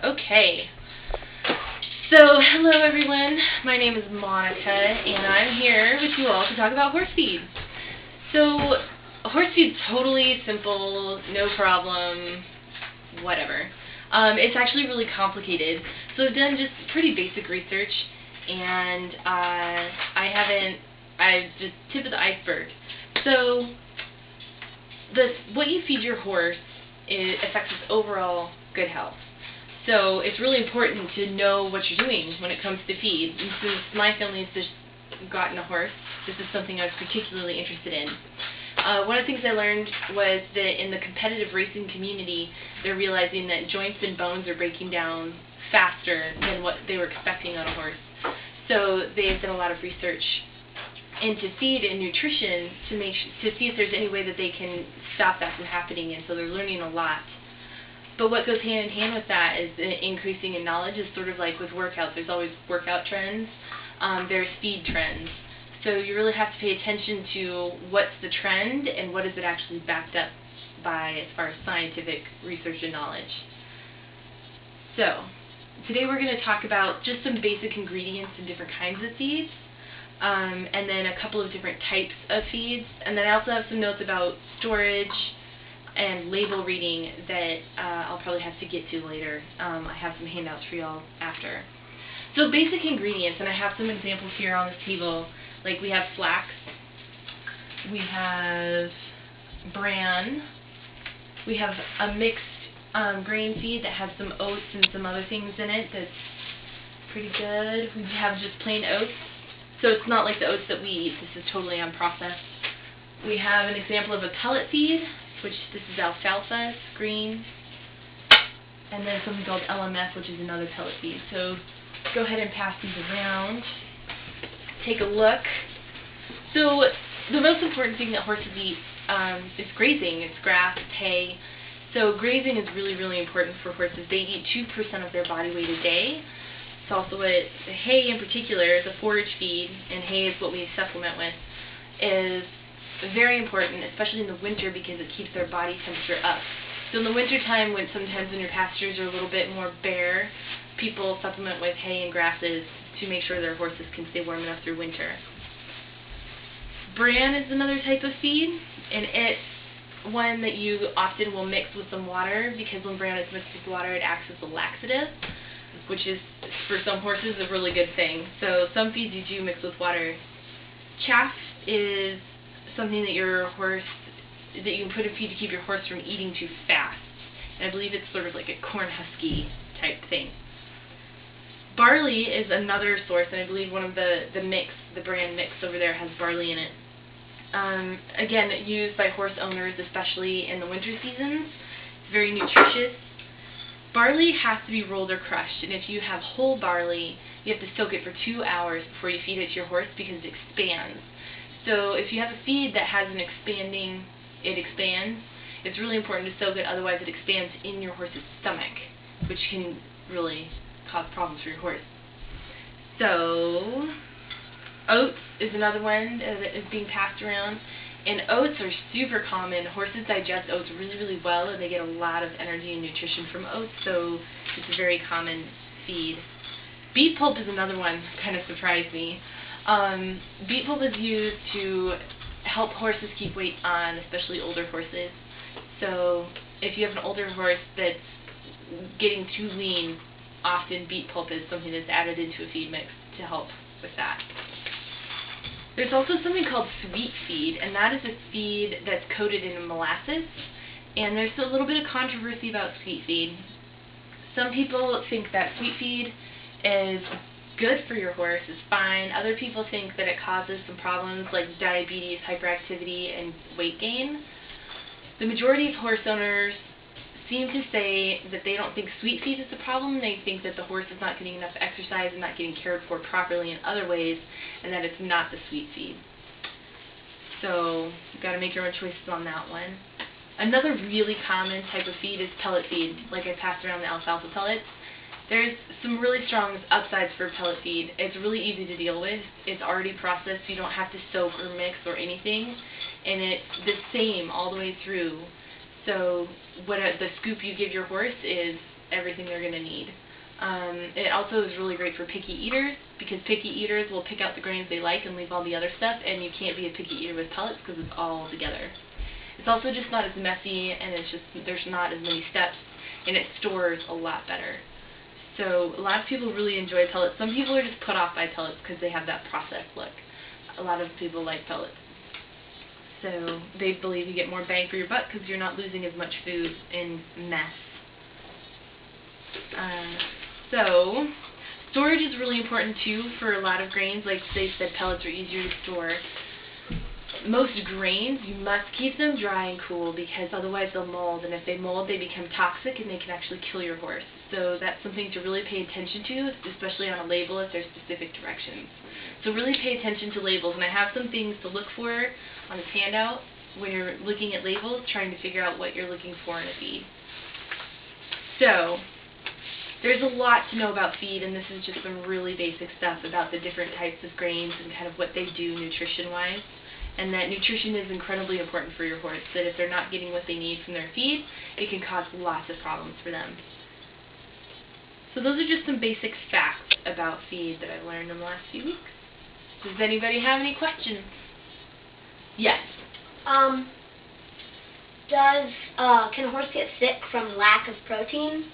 Okay. So, hello everyone. My name is Monica, and I'm here with you all to talk about horse feed. So, horse feed's totally simple, no problem, whatever. It's actually really complicated. So I've done just pretty basic research, and I've just tip of the iceberg. So, what you feed your horse affects its overall good health. So it's really important to know what you're doing when it comes to feed. And since my family's just gotten a horse, this is something I was particularly interested in. One of the things I learned was that in the competitive racing community, they're realizing that joints and bones are breaking down faster than what they were expecting on a horse. So they've done a lot of research into feed and nutrition to see if there's any way that they can stop that from happening, and so they're learning a lot. But what goes hand in hand with that is the increasing in knowledge. Is sort of like with workouts. There's always workout trends. There's feed trends. So you really have to pay attention to what's the trend and what is it actually backed up by as far as scientific research and knowledge. So today we're going to talk about just some basic ingredients in different kinds of feeds, and then a couple of different types of feeds. And then I also have some notes about storage and label reading that I'll probably have to get to later. I have some handouts for y'all after. So basic ingredients, and I have some examples here on this table. Like we have flax, we have bran, we have a mixed grain feed that has some oats and some other things in it that's pretty good. We have just plain oats, so it's not like the oats that we eat. This is totally unprocessed. We have an example of a pellet feed, which this is alfalfa, it's green, and then something called LMF, which is another pellet feed. So go ahead and pass these around. Take a look. So the most important thing that horses eat is grazing. It's grass, it's hay. So grazing is really, really important for horses. They eat 2% of their body weight a day. It's also what hay in particular is a forage feed, and hay is what we supplement with, is very important, especially in the winter, because it keeps their body temperature up. So in the winter time, when your pastures are a little bit more bare, people supplement with hay and grasses to make sure their horses can stay warm enough through winter. Bran is another type of feed, and it's one that you often will mix with some water, because when bran is mixed with water, it acts as a laxative, which is, for some horses, a really good thing. So some feeds you do mix with water. Chaff is something that you can put in feed to keep your horse from eating too fast. And I believe it's sort of like a corn husky type thing. Barley is another source, and I believe one of the brand mix over there has barley in it. Again, used by horse owners, especially in the winter seasons. It's very nutritious. Barley has to be rolled or crushed, and if you have whole barley, you have to soak it for 2 hours before you feed it to your horse, because it expands. So if you have a feed that has it expands, it's really important to soak it, otherwise it expands in your horse's stomach, which can really cause problems for your horse. So oats is another one that is being passed around, and oats are super common. Horses digest oats really, really well, and they get a lot of energy and nutrition from oats, so it's a very common feed. Beet pulp is another one that kind of surprised me. Beet pulp is used to help horses keep weight on, especially older horses. So if you have an older horse that's getting too lean, often beet pulp is something that's added into a feed mix to help with that. There's also something called sweet feed, and that is a feed that's coated in molasses. And there's a little bit of controversy about sweet feed. Some people think that sweet feed is good for your horse, is fine. Other people think that it causes some problems like diabetes, hyperactivity, and weight gain. The majority of horse owners seem to say that they don't think sweet feed is the problem. They think that the horse is not getting enough exercise and not getting cared for properly in other ways, and that it's not the sweet feed. So you've got to make your own choices on that one. Another really common type of feed is pellet feed, like I passed around the alfalfa pellets. There's some really strong upsides for pellet feed. It's really easy to deal with. It's already processed, so you don't have to soak or mix or anything. And it's the same all the way through. So the scoop you give your horse is everything they're going to need. It also is really great for picky eaters, because picky eaters will pick out the grains they like and leave all the other stuff, and you can't be a picky eater with pellets because it's all together. It's also just not as messy, and there's not as many steps, and it stores a lot better. So a lot of people really enjoy pellets. Some people are just put off by pellets because they have that processed look. A lot of people like pellets. So they believe you get more bang for your buck because you're not losing as much food in mess. So storage is really important too for a lot of grains. Like they said, pellets are easier to store. Most grains, you must keep them dry and cool because otherwise they'll mold, and if they mold, they become toxic and they can actually kill your horse. So that's something to really pay attention to, especially on a label if there's specific directions. So really pay attention to labels, and I have some things to look for on this handout when you're looking at labels, trying to figure out what you're looking for in a feed. So there's a lot to know about feed, and this is just some really basic stuff about the different types of grains and kind of what they do nutrition-wise. And that nutrition is incredibly important for your horse, that if they're not getting what they need from their feed, it can cause lots of problems for them. So those are just some basic facts about feed that I've learned in the last few weeks. Does anybody have any questions? Yes. Can a horse get sick from lack of protein?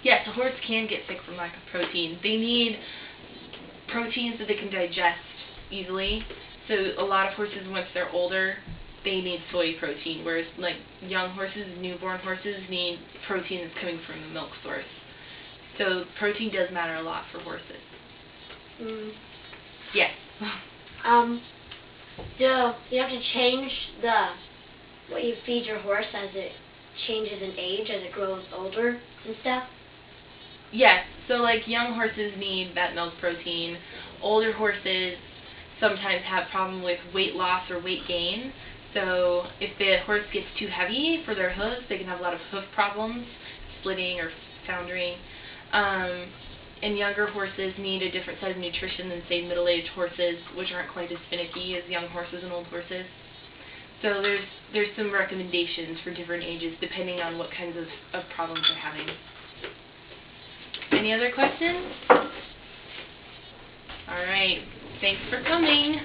Yes, a horse can get sick from lack of protein. They need protein so they can digest easily. So a lot of horses, once they're older, they need soy protein, whereas like young horses, newborn horses need protein that's coming from a milk source. So protein does matter a lot for horses. Yes. Do you have to change what you feed your horse as it changes in age, as it grows older and stuff? Yes. So like young horses need that milk protein. Older horses sometimes have problem with weight loss or weight gain. So if the horse gets too heavy for their hooves, they can have a lot of hoof problems, splitting or foundering. And younger horses need a different set of nutrition than, say, middle-aged horses, which aren't quite as finicky as young horses and old horses. So there's some recommendations for different ages depending on what kinds of problems they're having. Any other questions? All right. Thanks for coming.